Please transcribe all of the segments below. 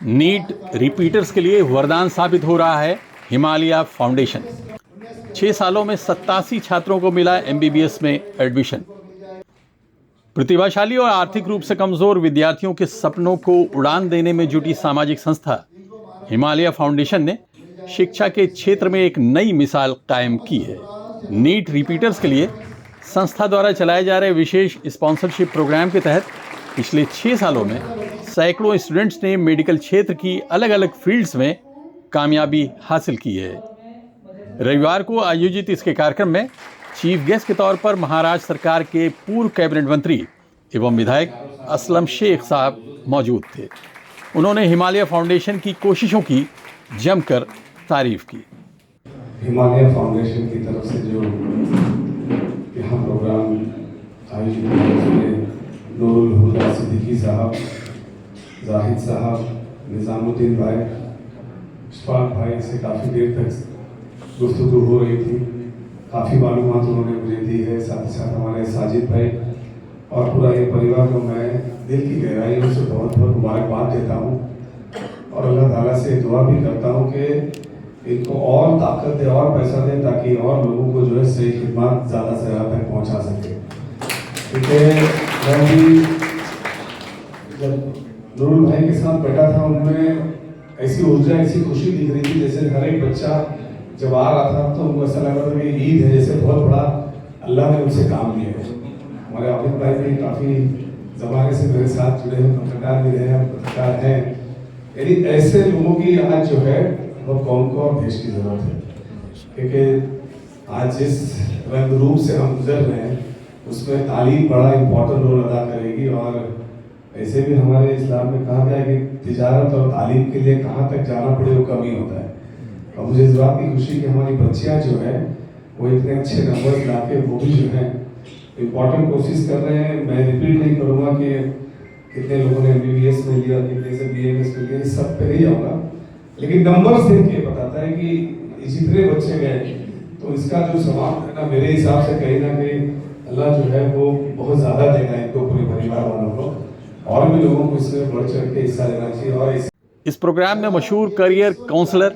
NEET repeaters के लिए वरदान साबित हो रहा है हिमालय फाउंडेशन। 6 सालों में 87 छात्रों को मिला एमबीबीएस में एडमिशन। प्रतिभाशाली और आर्थिक रूप से कमजोर विद्यार्थियों के सपनों को उड़ान देने में जुटी सामाजिक संस्था हिमालय फाउंडेशन ने शिक्षा के क्षेत्र में एक नई मिसाल कायम की है। नीट रिपीटर्स के लिए संस्था द्वारा चलाए जा रहे विशेष स्पॉन्सरशिप प्रोग्राम के तहत पिछले 6 सालों में सैकड़ों स्टूडेंट्स ने मेडिकल क्षेत्र की अलग अलग फील्ड्स में कामयाबी हासिल की है। रविवार को आयोजित इसके कार्यक्रम में चीफ गेस्ट के तौर पर महाराष्ट्र सरकार के पूर्व कैबिनेट मंत्री एवं विधायक असलम शेख साहब मौजूद थे। उन्होंने हिमालय फाउंडेशन की कोशिशों की जमकर तारीफ की। हिमालय फाउंडेशन की तरफ से जो यहाँ प्रोग्राम आयोजित किया उसमें नूरुल हुदा सिद्दीकी साहब, जाहिद साहब, निज़ामुद्दीन भाई, इशफाक भाई से काफ़ी देर तक गुफ्तगू हो रही थी। काफ़ी मालूमात उन्होंने मुझे दी है। साथ ही साथ हमारे साजिद भाई और पूरा ये परिवार को मैं दिल की गहराइयों से बहुत बहुत मुबारकबाद देता हूँ और अल्लाह ताला से दुआ भी करता हूँ कि इनको और ताकत दे और पैसा दे ताकि और लोगों को जो है सही खिदमत ज़्यादा से ज़्यादा तक पहुँचा सके। क्योंकि मैं भी जब नूरुल भाई के साथ बैठा था उनमें ऐसी ऊर्जा, ऐसी खुशी दिख रही थी जैसे हर एक बच्चा जब आ रहा था तो उनको ऐसा लग रहा था कि ईद है, जैसे बहुत बड़ा अल्लाह ने उनसे काम लिया है। हमारे आबिद भाई भी काफ़ी ज़माने से मेरे साथ जुड़े हुए पत्रकार भी रहे, पत्रकार हैं। यानी ऐसे लोगों की आज जो है वो कौम को और देश की ज़रूरत है, क्योंकि आज जिस रंग रूप से हम गुजर रहे हैं उसमें तालीम बड़ा इम्पोर्टेंट रोल अदा करेगी। और ऐसे भी हमारे इस्लाम में कहा गया है कि तिजारत और तालीम के लिए कहाँ तक जाना पड़े वो कम ही होता है। और मुझे इस बात की खुशी कि हमारी बच्चियाँ जो है वो इतने अच्छे नंबर ला के वो भी जो है इम्पोर्टेंट कोशिश कर रहे हैं। मैं रिपीट नहीं करूँगा कि कितने लोगों ने MBBS में लिया, कितने से BMS में लिया, इस सब पे नहीं जाऊँगा, लेकिन नंबर्स देख के बताता है कि जितने बच्चे गए तो इसका जो समाप्त है ना, मेरे हिसाब से कहीं ना कहीं अल्लाह जो है वो बहुत ज़्यादा देगा इनको, पूरे परिवार वालों को। और भी लोगों को इसमें बढ़ चढ़ के हिस्सा लेना चाहिए। और इस प्रोग्राम में मशहूर करियर काउंसलर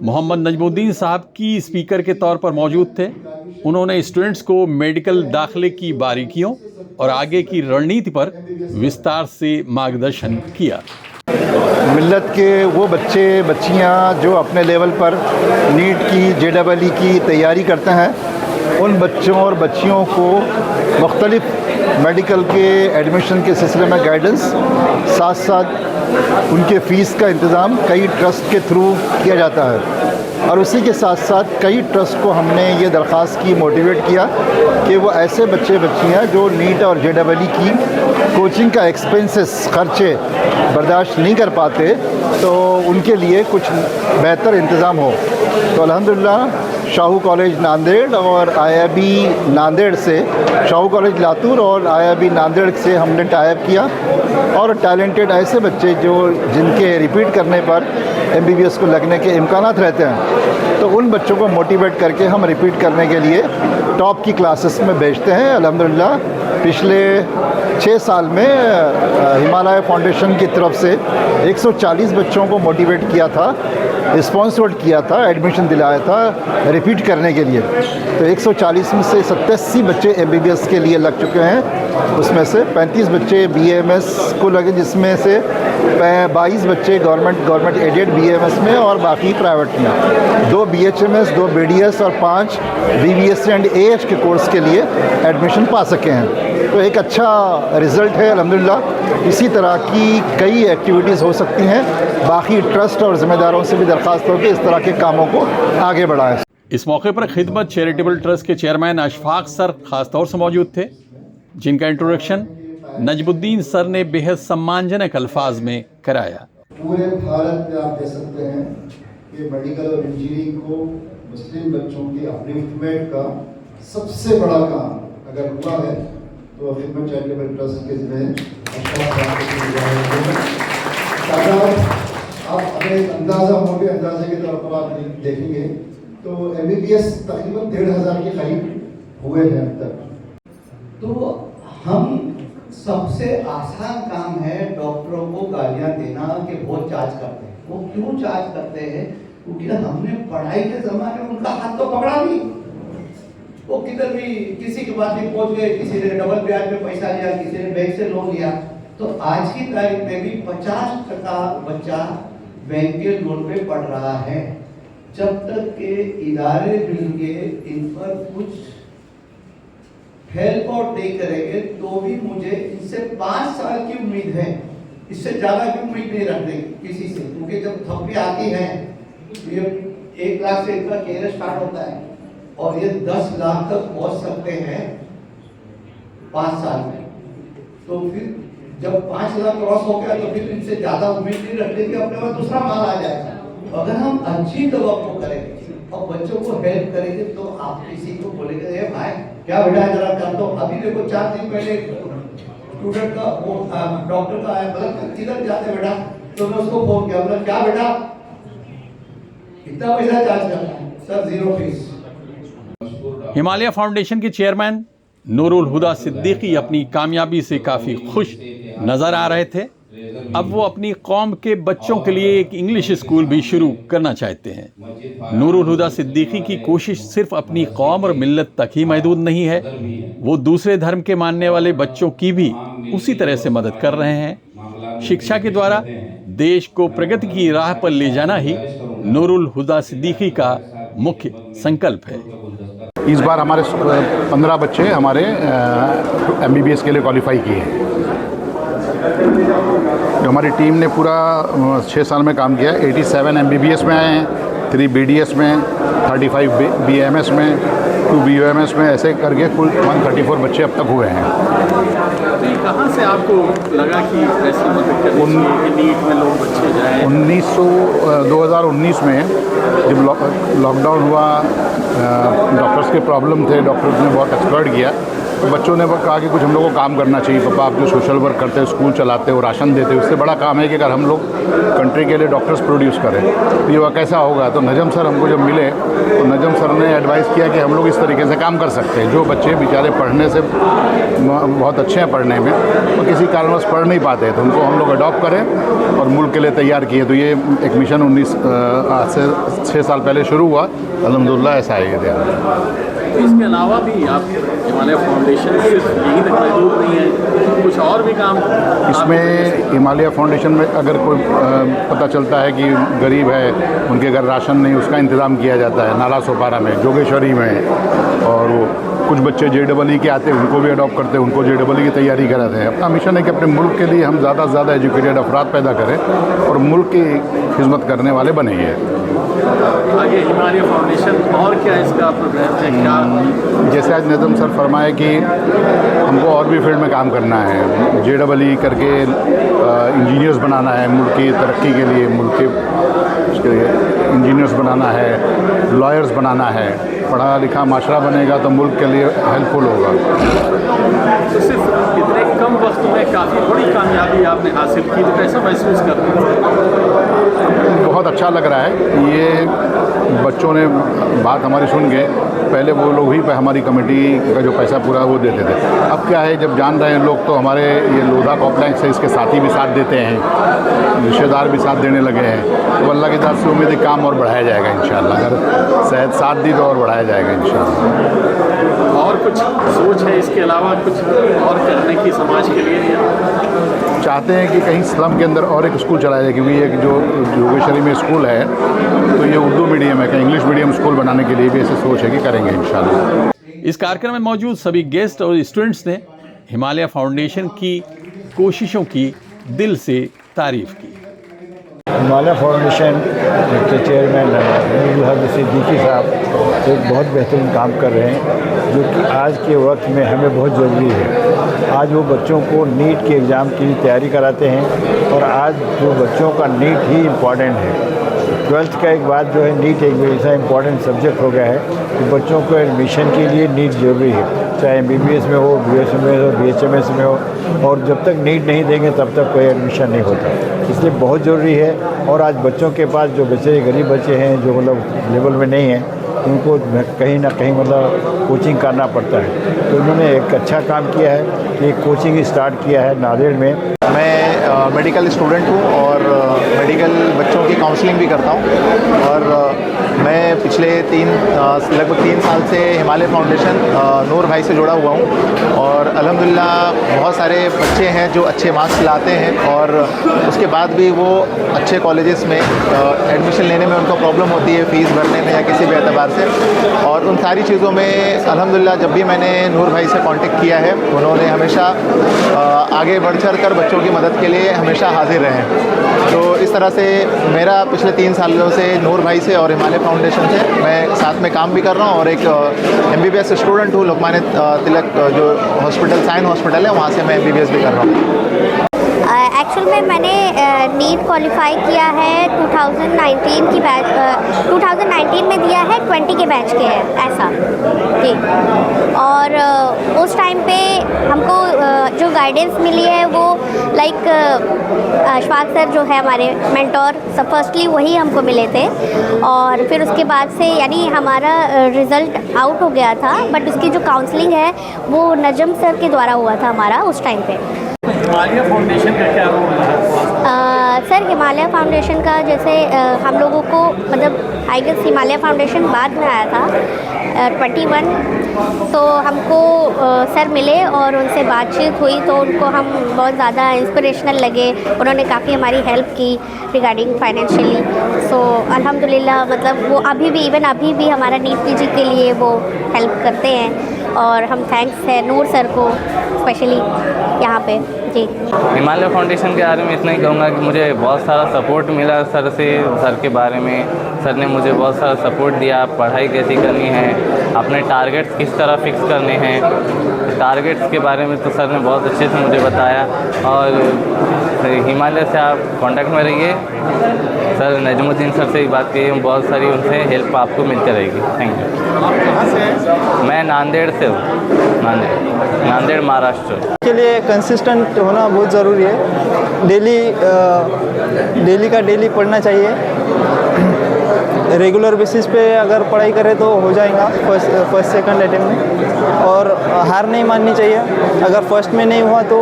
मोहम्मद नजमुद्दीन साहब की स्पीकर के तौर पर मौजूद थे। उन्होंने स्टूडेंट्स को मेडिकल दाखिले की बारीकियों और आगे की रणनीति पर विस्तार से मार्गदर्शन किया। मिल्लत के वो बच्चे बच्चियां जो अपने लेवल पर नीट की JEE की तैयारी करते हैं, उन बच्चों और बच्चियों को मुख्तलिफ मेडिकल के एडमिशन के सिलसिले में गाइडेंस, साथ साथ उनके फ़ीस का इंतज़ाम कई ट्रस्ट के थ्रू किया जाता है। और उसी के साथ साथ कई ट्रस्ट को हमने ये दरख्वास्त की, मोटिवेट किया कि वो ऐसे बच्चे बच्चियाँ जो नीट और JEE की कोचिंग का एक्सपेंसेस, खर्चे बर्दाश्त नहीं कर पाते, तो उनके लिए कुछ बेहतर इंतज़ाम हो। तो अल्हम्दुलिल्लाह शाहू कॉलेज नांदेड़ और IIB नांदेड़ से, शाहू कॉलेज लातूर और IIB नांदेड़ से हमने टाइप किया और टैलेंटेड ऐसे बच्चे जो जिनके रिपीट करने पर MBBS को लगने के इम्कानात रहते हैं, तो उन बच्चों को मोटिवेट करके हम रिपीट करने के लिए टॉप की क्लासेस में भेजते हैं। अल्हम्दुलिल्लाह पिछले 6 साल में हिमालय फाउंडेशन की तरफ से 140 बच्चों को मोटिवेट किया था, स्पॉन्सर्ड किया था, एडमिशन दिलाया था रिपीट करने के लिए। तो 140 में से 87 बच्चे MBBS के लिए लग चुके हैं। उसमें से 35 बच्चे BAMS को लगे, जिसमें से 22 बच्चे गवर्नमेंट एडेड BAMS में और बाकी प्राइवेट में, 2 BHMS, 2 BDS और 5 BBSc एंड AH के कोर्स के लिए एडमिशन पा सके हैं। तो एक अच्छा रिज़ल्ट है अल्हम्दुलिल्लाह। इसी तरह की कई एक्टिविटीज़ हो सकती हैं। बाकी ट्रस्ट और ज़िम्मेदारों से भी दरख्वास्त हो कि इस तरह के कामों को आगे बढ़ाएं। इस मौके पर खिदमत चैरिटेबल ट्रस्ट के चेयरमैन अशफाक सर खास तौर से मौजूद थे, जिनका इंट्रोडक्शन नजमुद्दीन सर ने बेहद सम्मानजनक अल्फाज में कराया। पूरे भारत में आप कह सकते हैं कि मेडिकल और इंजीनियरिंग को मुस्लिम बच्चों की अपलिफ्टमेंट का सबसे बड़ा काम अगर हुआ है तो खिदमत चैरिटेबल ट्रस्ट के ज़रिए आप अपने अंदाज़ा, मोटे अंदाजे के तौर पर आप देखेंगे तो MBBS तकरीबन 1500 के करीब हुए हैं अब तक। तो हम सबसे आसान काम है डॉक्टरों को गालियां देना कि बहुत चार्ज करते हैं। वो क्यों चार्ज करते हैं? क्योंकि हमने पढ़ाई के जमाने में उनका हाथ तो पकड़ा नहीं। वो किधर भी किसी के पास भी पहुंच गए, किसी ने डबल ब्याज में पैसा लिया, किसी ने बैंक से लोन लिया। तो आज की तारीख में भी 50% बच्चा बैंक के लोन पे पढ़ रहा है। जब तक के इदारे मिलके इन पर कुछ हेल्प आउट नहीं करेंगे तो भी मुझे इनसे 5 साल की उम्मीद है, इससे ज्यादा की उम्मीद नहीं रखते किसी से। क्योंकि जब थप्पी आती है ये 1 लाख से इनका केयर स्टार्ट होता है और ये 10 लाख तक पहुंच सकते हैं 5 साल में। तो फिर जब 5 लाख क्रॉस हो गया तो फिर इनसे ज्यादा उम्मीद नहीं रखते कि अपने पास दूसरा माल आ जाएगा। अगर हम अच्छी दवा को करेंगे और बच्चों को हेल्प करेंगे तो आप किसी को बोलेंगे ए भाई क्या बेटा जरा कर दो। अभी देखो 4 दिन पहले स्टूडेंट का वो डॉक्टर का आया, मतलब किधर जाते बेटा? तो मैं उसको फोन किया, बोला क्या बेटा इतना पैसा चार्ज करना है? Sir 0 fees. हिमालय फाउंडेशन के चेयरमैन नूरुल हुदा सिद्दीकी अपनी कामयाबी से काफ़ी खुश नज़र आ रहे थे। अब वो अपनी कौम के बच्चों के लिए एक इंग्लिश स्कूल भी शुरू करना चाहते हैं। नूरुल हुदा सिद्दीकी की कोशिश सिर्फ अपनी कौम और मिल्लत तक ही महदूद नहीं है, वो दूसरे धर्म के मानने वाले बच्चों की भी उसी तरह से मदद कर रहे हैं। शिक्षा के द्वारा देश को प्रगति की राह पर ले जाना ही नूरुल हुदा सिद्दीकी का मुख्य संकल्प है। इस बार हमारे 15 बच्चे हमारे MBBS के लिए क्वालिफाई किए हैं। जो हमारी टीम ने पूरा 6 साल में काम किया, 87 MBBS में आए हैं, 3 BDS में, 35 BAMS में, 2 BUMS में, ऐसे करके कुल 134 बच्चे अब तक हुए हैं। तो ये कहाँ से आपको लगा कि ऐसी मदद करनी चाहिए कि नीट में लोग बच्चे जाएं? 2019 में जब लॉकडाउन हुआ, डॉक्टर्स के प्रॉब्लम थे, डॉक्टर्स ने बहुत एक्सप्लॉइट किया, तो बच्चों ने कहा कि कुछ हम लोग को काम करना चाहिए। पापा आप जो सोशल वर्क करते हो, स्कूल चलाते हो, राशन देते हो, उससे बड़ा काम है कि अगर हम लोग कंट्री के लिए डॉक्टर्स प्रोड्यूस करें तो ये कैसा होगा। तो नजम सर हमको जब मिले तो नजम सर ने एडवाइस किया कि हम लोग इस तरीके से काम कर सकते हैं। जो बच्चे बेचारे पढ़ने से बहुत अच्छे हैं पढ़ने में और किसी कारणवश पढ़ नहीं पाते, तो उनको हम लोग अडॉप्ट करें और मुल्क के लिए तैयार किए। तो ये एक मिशन आज से 6 साल पहले शुरू हुआ, अल्हम्दुलिल्लाह ऐसा है ये। इसके अलावा भी आप हिमालय फाउंडेशन सिर्फ यही तक महदूद नहीं है, कुछ और भी काम इसमें हिमालय फाउंडेशन में अगर कोई पता चलता है कि गरीब है, उनके घर राशन नहीं, उसका इंतज़ाम किया जाता है। नाला सोपारा में, जोगेश्वरी में, और वो कुछ बच्चे JEE के आते हैं, उनको भी अडॉप्ट करते हैं, उनको JEE की तैयारी कराते हैं। अपना मिशन है कि अपने मुल्क के लिए हम ज़्यादा से ज़्यादा एजुकेटेड अफराद पैदा करें और मुल्क की खिदमत करने वाले बनेंगे। आगे हिमालय फाउंडेशन और क्या इसका प्रोग्राम है? क्या जैसे आज नजम सर फरमाए कि हमको और भी फील्ड में काम करना है, JEE करके इंजीनियर्स बनाना है, मुल्क की तरक्की के लिए, मुल्क के उसके लिए इंजीनियर्स बनाना है, लॉयर्स बनाना है। पढ़ा लिखा माशरा बनेगा तो मुल्क के लिए हेल्पफुल होगा। तो सिर्फ इतने कम वक्त में काफ़ी बड़ी कामयाबी आपने हासिल की, तो कैसा महसूस करते हैं? बहुत अच्छा लग रहा है। ये बच्चों ने बात हमारी सुन के, पहले वो लोग ही हमारी कमेटी का जो पैसा पूरा वो देते थे, अब क्या है जब जान रहे हैं लोग तो हमारे ये लोधा कॉम्प्लेक्स है, इसके साथी भी साथ देते हैं, रिश्तेदार भी साथ देने लगे हैं। तो अल्लाह की तरफ से उम्मीद है काम और बढ़ाया जाएगा इंशाअल्लाह। अगर सेहत साथ दी तो और बढ़ाया जाएगा इंशाअल्लाह। और कुछ सोच है इसके अलावा कुछ और करने की समाज के लिए? चाहते हैं कि कहीं स्लम के अंदर और एक स्कूल चलाया जाए, क्योंकि ये जो जोगेश्वरी में स्कूल है तो ये उर्दू मीडियम है, कहीं इंग्लिश मीडियम स्कूल बनाने के लिए भी ऐसे सोच है कि करेंगे इंशाल्लाह। इस कार्यक्रम में मौजूद सभी गेस्ट और स्टूडेंट्स ने हिमालय फाउंडेशन की कोशिशों की दिल से तारीफ की। हिमालय फाउंडेशन के चेयरमैन नूरुल हुदा सिद्दीकी साहब एक बहुत बेहतरीन काम कर रहे हैं, जो कि आज के वक्त में हमें बहुत ज़रूरी है। आज वो बच्चों को नीट के एग्ज़ाम की तैयारी कराते हैं और आज जो बच्चों का नीट ही इम्पॉर्टेंट है। 12th का एक बाद जो है नीट एक ऐसा इम्पॉर्टेंट सब्जेक्ट हो गया है कि बच्चों को एडमिशन के लिए नीट ज़रूरी है, चाहे MBBS में हो, BSc में हो, BHMS में हो, और जब तक नीट नहीं देंगे तब तक कोई एडमिशन नहीं होता। इसलिए बहुत ज़रूरी है। और आज बच्चों के पास जो बच्चे गरीब बच्चे हैं, जो मतलब लेवल में नहीं हैं, उनको कहीं ना कहीं मतलब कोचिंग करना पड़ता है। तो उन्होंने एक अच्छा काम किया है कि कोचिंग स्टार्ट किया है नांदेड़ में। मैं मेडिकल स्टूडेंट हूँ और मेडिकल बच्चों की काउंसलिंग भी करता हूँ और मैं पिछले लगभग 3 साल से हिमालय फाउंडेशन नूर भाई से जुड़ा हुआ हूँ और अल्हम्दुलिल्लाह बहुत सारे बच्चे हैं जो अच्छे मार्क्स लाते हैं और उसके बाद भी वो अच्छे कॉलेजेस में एडमिशन लेने में उनको प्रॉब्लम होती है फ़ीस भरने में या किसी भी एतबार से। और उन सारी चीज़ों में अल्हम्दुलिल्लाह जब भी मैंने नूर भाई से कांटेक्ट किया है उन्होंने हमेशा आगे बढ़ चढ़ कर बच्चों की मदद के लिए हमेशा हाजिर रहे। तो इस तरह से मेरा पिछले 3 सालों से नूर भाई से और हिमालय फाउंडेशन से मैं साथ में काम भी कर रहा हूँ और एक MBBS स्टूडेंट हूँ। लोकमान्य तिलक जो हॉस्पिटल साइन हॉस्पिटल है वहाँ से मैं MBBS भी कर रहा हूँ। एक्चुअल में मैंने नीट क्वालिफाई किया है 2019 की बैच 2019 में दिया है 20 के बैच के है ऐसा जी। और उस टाइम पे हमको जो गाइडेंस मिली है वो लाइक अशफाक सर जो है हमारे मेंटोर सब फर्स्टली वही हमको मिले थे और फिर उसके बाद से यानी हमारा रिज़ल्ट आउट हो गया था बट उसकी जो काउंसलिंग है वो नजम सर के द्वारा हुआ था हमारा उस टाइम पे। हिमालय फाउंडेशन का क्या रोल है? सर हिमालय फाउंडेशन का जैसे हम लोगों को मतलब आई गेस हिमालय फाउंडेशन बाद में आया था 21 तो हमको सर मिले और उनसे बातचीत हुई तो उनको हम बहुत ज़्यादा इंस्पिरेशनल लगे। उन्होंने काफ़ी हमारी हेल्प की रिगार्डिंग फाइनेंशियली। सो अल्हम्दुलिल्लाह मतलब वो अभी भी इवन अभी भी हमारा नीट पीजी के लिए वो हेल्प करते हैं और हम थैंक्स है नूर सर को स्पेशली यहाँ पे जी। हिमालय फाउंडेशन के बारे में इतना ही कहूँगा कि मुझे बहुत सारा सपोर्ट मिला सर से। सर के बारे में सर ने मुझे बहुत सारा सपोर्ट दिया, पढ़ाई कैसी करनी है, अपने टारगेट्स किस तरह फिक्स करने हैं, टारगेट्स के बारे में तो सर ने बहुत अच्छे से मुझे बताया। और हिमालय से आप कांटेक्ट में रहिए, सर नजमुद्दीन सर से ही बात कीजिए, बहुत सारी उनसे हेल्प आपको मिलती रहेगी। Thank you. आप कहाँ से हैं? मैं नांदेड़ से हूँ, नांदेड़ महाराष्ट्र। के लिए कंसिस्टेंट होना बहुत ज़रूरी है। डेली का डेली पढ़ना चाहिए। रेगुलर बेसिस पे अगर पढ़ाई करें तो हो जाएगा फर्स्ट सेकंड अटेम्प्ट में। और हार नहीं माननी चाहिए। अगर फर्स्ट में नहीं हुआ तो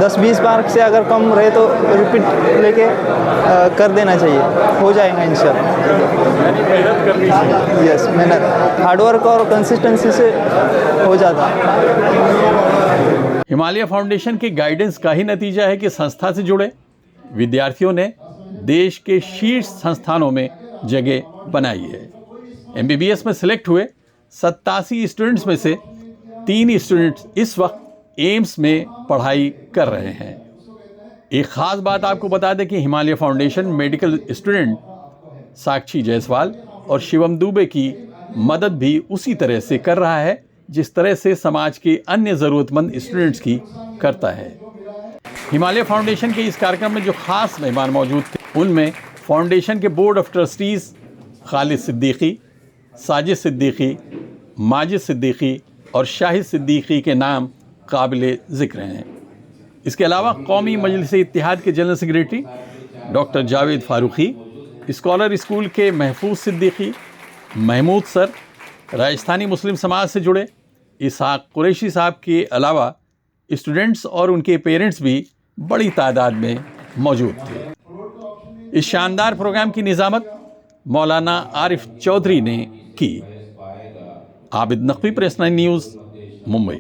10-20 मार्क से अगर कम रहे तो रिपीट लेके कर देना चाहिए, हो जाएगा इंशाल्लाह। मेहनत करनी चाहिए। यस, मेहनत, हार्डवर्क और कंसिस्टेंसी से हो जाता है। हिमालय फाउंडेशन के गाइडेंस का ही नतीजा है कि संस्था से जुड़े विद्यार्थियों ने देश के शीर्ष संस्थानों में जगह बनाई है। MBBS में सिलेक्ट हुए 87 स्टूडेंट्स में से 3 स्टूडेंट्स इस वक्त एम्स में पढ़ाई कर रहे हैं। एक ख़ास बात आपको बता दें कि हिमालय फाउंडेशन मेडिकल स्टूडेंट साक्षी जायसवाल और शिवम दुबे की मदद भी उसी तरह से कर रहा है जिस तरह से समाज के अन्य ज़रूरतमंद स्टूडेंट्स की करता है। हिमालय फाउंडेशन के इस कार्यक्रम में जो खास मेहमान मौजूद थे उनमें फाउंडेशन के board of trustees Khalid Siddiqui, Sajid Siddiqui, Majid Siddiqui और शाहिद सिद्दीकी के नाम काबिल ज़िक्र हैं। इसके अलावा कौमी मजलिस इत्तेहाद के general secretary doctor Javed Farooqui, scholar school के महफूज सिद्दीकी, महमूद सर, राजस्थानी मुस्लिम समाज से जुड़े इसहाक कुरैशी साहब के अलावा स्टूडेंट्स और उनके पेरेंट्स भी बड़ी तादाद में मौजूद थे। इस शानदार प्रोग्राम की निज़ामत मौलाना आरिफ चौधरी ने की। Abid Naqvi, press 9 news, Mumbai.